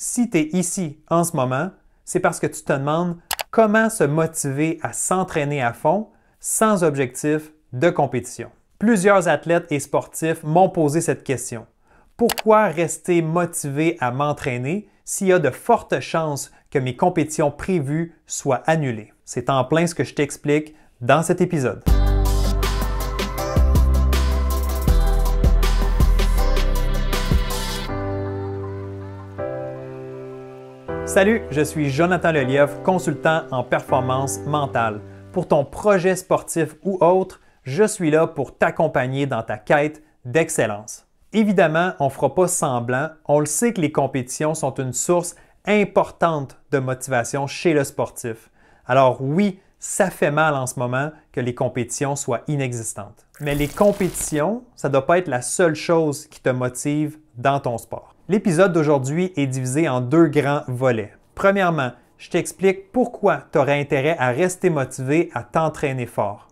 Si tu es ici en ce moment, c'est parce que tu te demandes comment se motiver à s'entraîner à fond sans objectif de compétition. Plusieurs athlètes et sportifs m'ont posé cette question. Pourquoi rester motivé à m'entraîner s'il y a de fortes chances que mes compétitions prévues soient annulées? C'est en plein ce que je t'explique dans cet épisode. Salut, je suis Jonathan Lelièvre, consultant en performance mentale. Pour ton projet sportif ou autre, je suis là pour t'accompagner dans ta quête d'excellence. Évidemment, on ne fera pas semblant, on le sait que les compétitions sont une source importante de motivation chez le sportif. Alors oui, ça fait mal en ce moment que les compétitions soient inexistantes. Mais les compétitions, ça ne doit pas être la seule chose qui te motive dans ton sport. L'épisode d'aujourd'hui est divisé en deux grands volets. Premièrement, je t'explique pourquoi tu aurais intérêt à rester motivé à t'entraîner fort.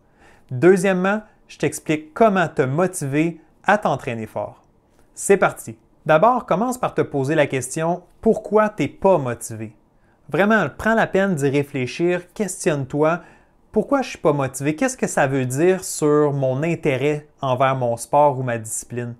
Deuxièmement, je t'explique comment te motiver à t'entraîner fort. C'est parti! D'abord, commence par te poser la question « Pourquoi tu n'es pas motivé? » Vraiment, prends la peine d'y réfléchir, questionne-toi « Pourquoi je ne suis pas motivé? Qu'est-ce que ça veut dire sur mon intérêt envers mon sport ou ma discipline?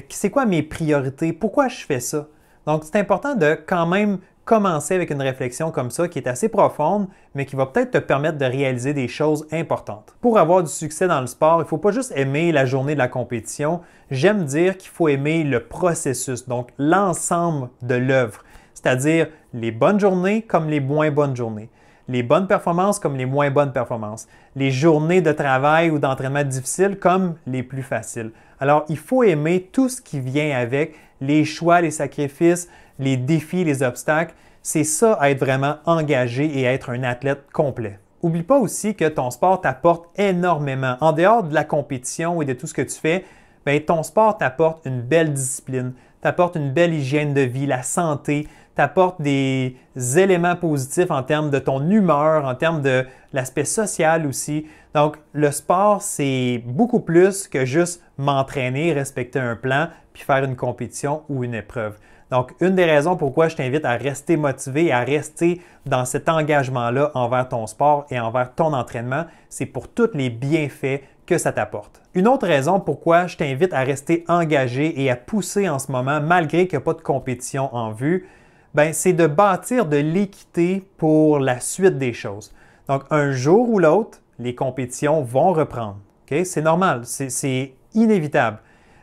C'est quoi mes priorités? Pourquoi je fais ça? » Donc, c'est important de quand même commencer avec une réflexion comme ça qui est assez profonde, mais qui va peut-être te permettre de réaliser des choses importantes. Pour avoir du succès dans le sport, il ne faut pas juste aimer la journée de la compétition. J'aime dire qu'il faut aimer le processus, donc l'ensemble de l'œuvre, c'est-à-dire les bonnes journées comme les moins bonnes journées, les bonnes performances comme les moins bonnes performances, les journées de travail ou d'entraînement difficiles comme les plus faciles. Alors, il faut aimer tout ce qui vient avec, les choix, les sacrifices, les défis, les obstacles. C'est ça, être vraiment engagé et être un athlète complet. N'oublie pas aussi que ton sport t'apporte énormément. En dehors de la compétition et de tout ce que tu fais, bien, ton sport t'apporte une belle discipline, t'apporte une belle hygiène de vie, la santé, t'apporte des éléments positifs en termes de ton humeur, en termes de l'aspect social aussi. Donc, le sport, c'est beaucoup plus que juste m'entraîner, respecter un plan, puis faire une compétition ou une épreuve. Donc, une des raisons pourquoi je t'invite à rester motivé et à rester dans cet engagement-là envers ton sport et envers ton entraînement, c'est pour tous les bienfaits que ça t'apporte. Une autre raison pourquoi je t'invite à rester engagé et à pousser en ce moment, malgré qu'il n'y a pas de compétition en vue, bien, c'est de bâtir de l'équité pour la suite des choses. Donc, un jour ou l'autre, les compétitions vont reprendre. Okay? C'est normal, c'est inévitable.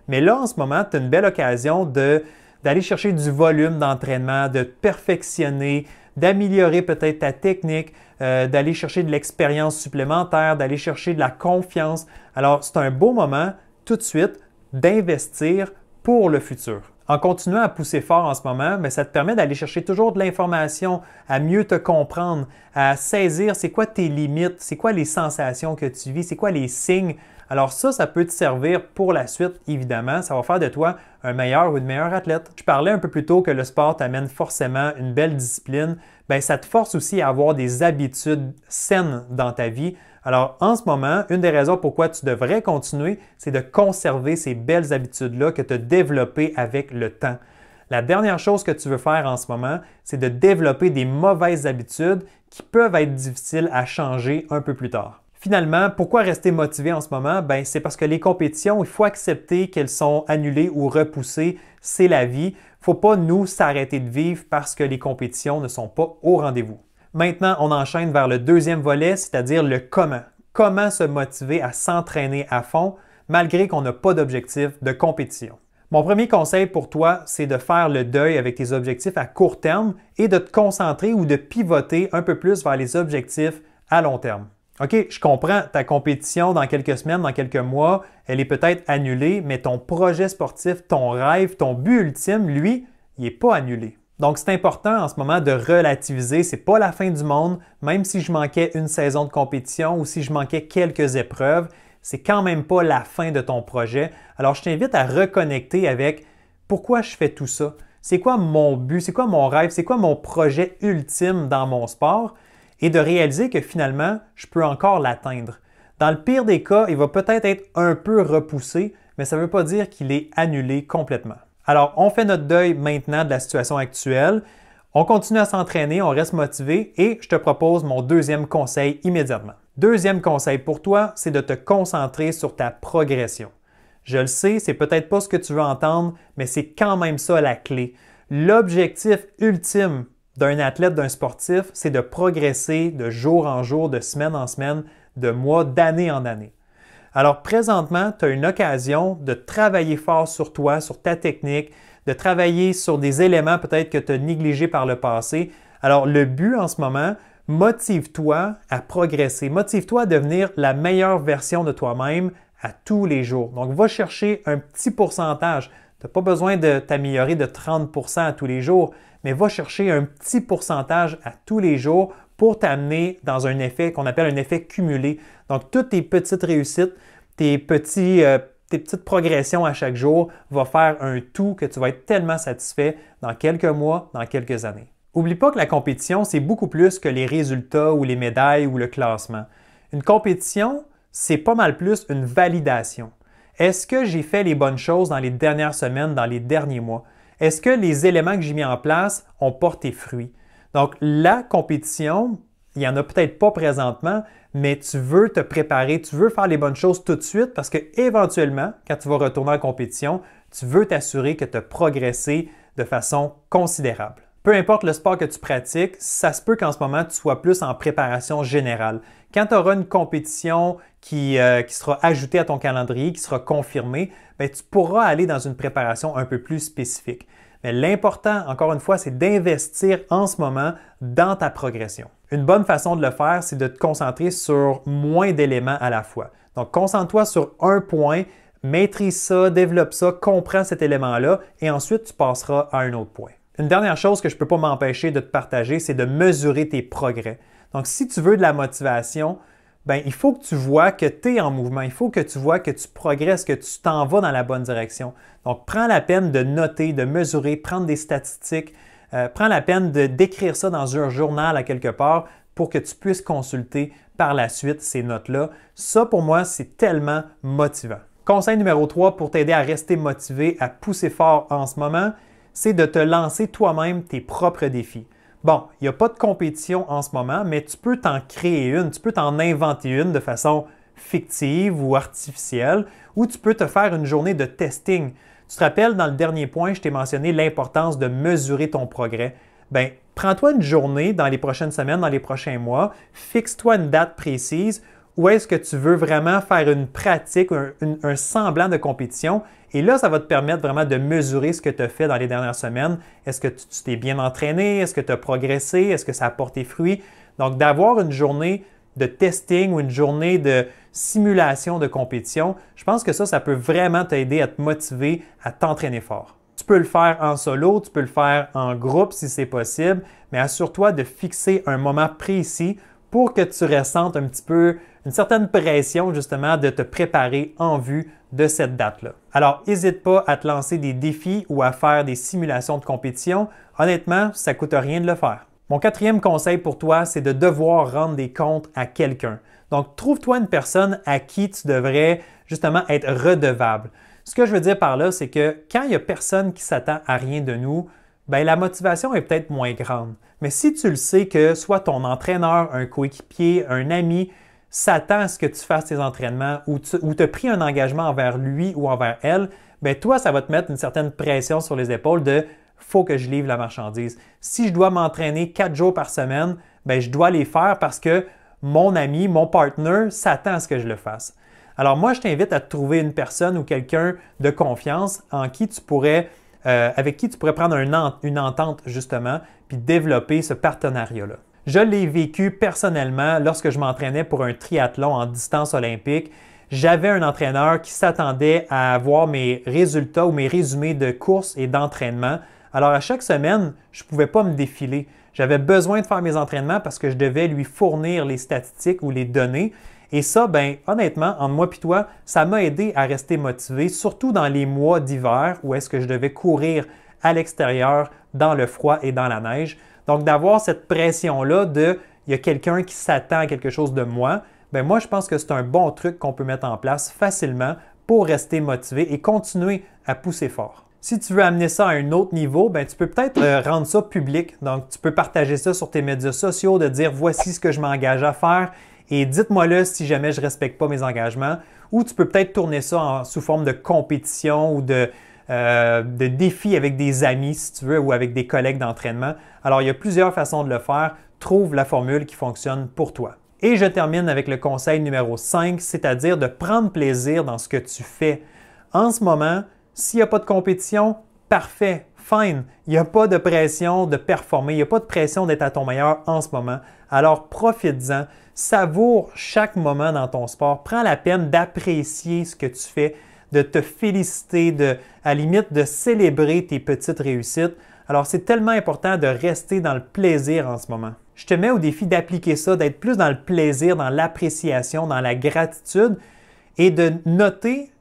Mais là, en ce moment, tu as une belle occasion d'aller chercher du volume d'entraînement, de perfectionner, d'améliorer peut-être ta technique, d'aller chercher de l'expérience supplémentaire, d'aller chercher de la confiance. Alors, c'est un beau moment tout de suite d'investir pour le futur. En continuant à pousser fort en ce moment, bien, ça te permet d'aller chercher toujours de l'information, à mieux te comprendre, à saisir c'est quoi tes limites, c'est quoi les sensations que tu vis, c'est quoi les signes. Alors ça peut te servir pour la suite, évidemment. Ça va faire de toi un meilleur ou une meilleure athlète. Je parlais un peu plus tôt que le sport t'amène forcément une belle discipline. Bien, ça te force aussi à avoir des habitudes saines dans ta vie. Alors, en ce moment, une des raisons pourquoi tu devrais continuer, c'est de conserver ces belles habitudes-là que tu as développées avec le temps. La dernière chose que tu veux faire en ce moment, c'est de développer des mauvaises habitudes qui peuvent être difficiles à changer un peu plus tard. Finalement, pourquoi rester motivé en ce moment? Bien, c'est parce que les compétitions, il faut accepter qu'elles sont annulées ou repoussées. C'est la vie. Il ne faut pas nous s'arrêter de vivre parce que les compétitions ne sont pas au rendez-vous. Maintenant, on enchaîne vers le deuxième volet, c'est-à-dire le comment. Comment se motiver à s'entraîner à fond malgré qu'on n'a pas d'objectif de compétition. Mon premier conseil pour toi, c'est de faire le deuil avec tes objectifs à court terme et de te concentrer ou de pivoter un peu plus vers les objectifs à long terme. OK, je comprends, ta compétition dans quelques semaines, dans quelques mois, elle est peut-être annulée, mais ton projet sportif, ton rêve, ton but ultime, lui, il n'est pas annulé. Donc, c'est important en ce moment de relativiser. Ce n'est pas la fin du monde, même si je manquais une saison de compétition ou si je manquais quelques épreuves, c'est quand même pas la fin de ton projet. Alors, je t'invite à reconnecter avec pourquoi je fais tout ça. C'est quoi mon but? C'est quoi mon rêve? C'est quoi mon projet ultime dans mon sport? Et de réaliser que finalement, je peux encore l'atteindre. Dans le pire des cas, il va peut-être être un peu repoussé, mais ça ne veut pas dire qu'il est annulé complètement. Alors, on fait notre deuil maintenant de la situation actuelle. On continue à s'entraîner, on reste motivé et je te propose mon deuxième conseil immédiatement. Deuxième conseil pour toi, c'est de te concentrer sur ta progression. Je le sais, c'est peut-être pas ce que tu veux entendre, mais c'est quand même ça la clé. L'objectif ultime d'un athlète, d'un sportif, c'est de progresser de jour en jour, de semaine en semaine, de mois, d'année en année. Alors présentement, tu as une occasion de travailler fort sur toi, sur ta technique, de travailler sur des éléments peut-être que tu as négligés par le passé. Alors le but en ce moment, motive-toi à progresser, motive-toi à devenir la meilleure version de toi-même à tous les jours. Donc va chercher un petit pourcentage. Tu n'as pas besoin de t'améliorer de 30% à tous les jours, mais va chercher un petit pourcentage à tous les jours pour t'amener dans un effet qu'on appelle un effet cumulé. Donc toutes tes petites réussites, tes petites progressions à chaque jour vont faire un tout que tu vas être tellement satisfait dans quelques mois, dans quelques années. N'oublie pas que la compétition, c'est beaucoup plus que les résultats ou les médailles ou le classement. Une compétition, c'est pas mal plus une validation. Est-ce que j'ai fait les bonnes choses dans les dernières semaines, dans les derniers mois? Est-ce que les éléments que j'ai mis en place ont porté fruit? Donc, la compétition, il n'y en a peut-être pas présentement, mais tu veux te préparer, tu veux faire les bonnes choses tout de suite parce que éventuellement, quand tu vas retourner en compétition, tu veux t'assurer que tu as progressé de façon considérable. Peu importe le sport que tu pratiques, ça se peut qu'en ce moment, tu sois plus en préparation générale. Quand tu auras une compétition qui sera ajoutée à ton calendrier, qui sera confirmée, bien, tu pourras aller dans une préparation un peu plus spécifique. Mais l'important, encore une fois, c'est d'investir en ce moment dans ta progression. Une bonne façon de le faire, c'est de te concentrer sur moins d'éléments à la fois. Donc, concentre-toi sur un point, maîtrise ça, développe ça, comprends cet élément-là et ensuite tu passeras à un autre point. Une dernière chose que je ne peux pas m'empêcher de te partager, c'est de mesurer tes progrès. Donc, si tu veux de la motivation, bien, il faut que tu vois que tu es en mouvement, il faut que tu vois que tu progresses, que tu t'en vas dans la bonne direction. Donc, prends la peine de noter, de mesurer, prendre des statistiques, prends la peine d'écrire ça dans un journal à quelque part pour que tu puisses consulter par la suite ces notes-là. Ça, pour moi, c'est tellement motivant. Conseil numéro 3 pour t'aider à rester motivé, à pousser fort en ce moment, c'est de te lancer toi-même tes propres défis. Bon, il n'y a pas de compétition en ce moment, mais tu peux t'en créer une, tu peux t'en inventer une de façon fictive ou artificielle, ou tu peux te faire une journée de testing. Tu te rappelles, dans le dernier point, je t'ai mentionné l'importance de mesurer ton progrès. Bien, prends-toi une journée dans les prochaines semaines, dans les prochains mois, fixe-toi une date précise où est-ce que tu veux vraiment faire une pratique, un semblant de compétition. Et là, ça va te permettre vraiment de mesurer ce que tu as fait dans les dernières semaines. Est-ce que tu t'es bien entraîné? Est-ce que tu as progressé? Est-ce que ça a porté fruit? Donc, d'avoir une journée de testing ou une journée de simulation de compétition, je pense que ça peut vraiment t'aider à te motiver à t'entraîner fort. Tu peux le faire en solo, tu peux le faire en groupe si c'est possible, mais assure-toi de fixer un moment précis pour que tu ressentes un petit peu une certaine pression justement de te préparer en vue de cette date-là. Alors, n'hésite pas à te lancer des défis ou à faire des simulations de compétition. Honnêtement, ça ne coûte rien de le faire. Mon quatrième conseil pour toi, c'est de devoir rendre des comptes à quelqu'un. Donc, trouve-toi une personne à qui tu devrais justement être redevable. Ce que je veux dire par là, c'est que quand il n'y a personne qui s'attend à rien de nous, bien, la motivation est peut-être moins grande. Mais si tu le sais que soit ton entraîneur, un coéquipier, un ami s'attend à ce que tu fasses tes entraînements ou tu as pris un engagement envers lui ou envers elle, bien toi, ça va te mettre une certaine pression sur les épaules de « faut que je livre la marchandise ». Si je dois m'entraîner 4 jours par semaine, bien, je dois les faire parce que mon ami, mon partenaire s'attend à ce que je le fasse. Alors moi, je t'invite à te trouver une personne ou quelqu'un de confiance avec qui tu pourrais prendre une entente justement puis développer ce partenariat-là. Je l'ai vécu personnellement lorsque je m'entraînais pour un triathlon en distance olympique. J'avais un entraîneur qui s'attendait à voir mes résultats ou mes résumés de courses et d'entraînement. Alors à chaque semaine, je ne pouvais pas me défiler. J'avais besoin de faire mes entraînements parce que je devais lui fournir les statistiques ou les données. Et ça, bien, honnêtement, entre moi et toi, ça m'a aidé à rester motivé, surtout dans les mois d'hiver où est-ce que je devais courir à l'extérieur, dans le froid et dans la neige. Donc, d'avoir cette pression-là de « il y a quelqu'un qui s'attend à quelque chose de moi », bien, moi, je pense que c'est un bon truc qu'on peut mettre en place facilement pour rester motivé et continuer à pousser fort. Si tu veux amener ça à un autre niveau, ben, tu peux peut-être rendre ça public. Donc, tu peux partager ça sur tes médias sociaux, de dire voici ce que je m'engage à faire et dites-moi-le si jamais je ne respecte pas mes engagements. Ou tu peux peut-être tourner ça sous forme de compétition ou de défi avec des amis, si tu veux, ou avec des collègues d'entraînement. Alors, il y a plusieurs façons de le faire. Trouve la formule qui fonctionne pour toi. Et je termine avec le conseil numéro 5, c'est-à-dire de prendre plaisir dans ce que tu fais. En ce moment, s'il n'y a pas de compétition, parfait, fine. Il n'y a pas de pression de performer, il n'y a pas de pression d'être à ton meilleur en ce moment. Alors profites-en, savoure chaque moment dans ton sport. Prends la peine d'apprécier ce que tu fais, de te féliciter, à la limite de célébrer tes petites réussites. Alors c'est tellement important de rester dans le plaisir en ce moment. Je te mets au défi d'appliquer ça, d'être plus dans le plaisir, dans l'appréciation, dans la gratitude et de noter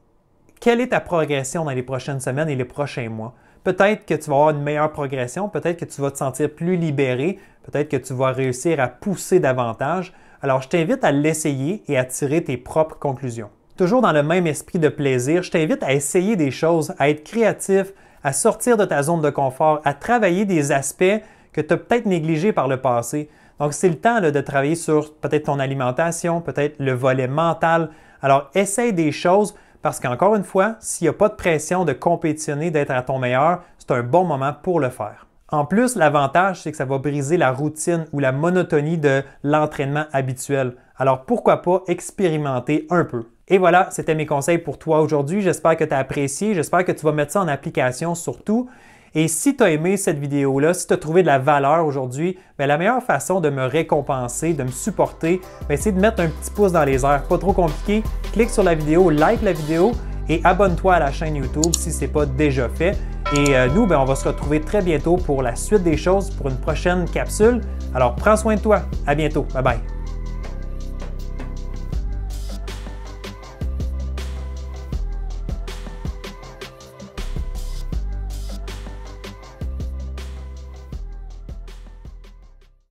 quelle est ta progression dans les prochaines semaines et les prochains mois. Peut-être que tu vas avoir une meilleure progression, peut-être que tu vas te sentir plus libéré, peut-être que tu vas réussir à pousser davantage. Alors, je t'invite à l'essayer et à tirer tes propres conclusions. Toujours dans le même esprit de plaisir, je t'invite à essayer des choses, à être créatif, à sortir de ta zone de confort, à travailler des aspects que tu as peut-être négligés par le passé. Donc, c'est le temps de travailler sur peut-être ton alimentation, peut-être le volet mental. Alors, essaye des choses. Parce qu'encore une fois, s'il n'y a pas de pression de compétitionner, d'être à ton meilleur, c'est un bon moment pour le faire. En plus, l'avantage, c'est que ça va briser la routine ou la monotonie de l'entraînement habituel. Alors pourquoi pas expérimenter un peu? Et voilà, c'était mes conseils pour toi aujourd'hui. J'espère que tu as apprécié, j'espère que tu vas mettre ça en application surtout. Et si tu as aimé cette vidéo-là, si tu as trouvé de la valeur aujourd'hui, la meilleure façon de me récompenser, de me supporter, c'est de mettre un petit pouce dans les airs. Pas trop compliqué. Clique sur la vidéo, like la vidéo et abonne-toi à la chaîne YouTube si ce n'est pas déjà fait. Et nous, on va se retrouver très bientôt pour la suite des choses, pour une prochaine capsule. Alors, prends soin de toi. À bientôt. Bye bye.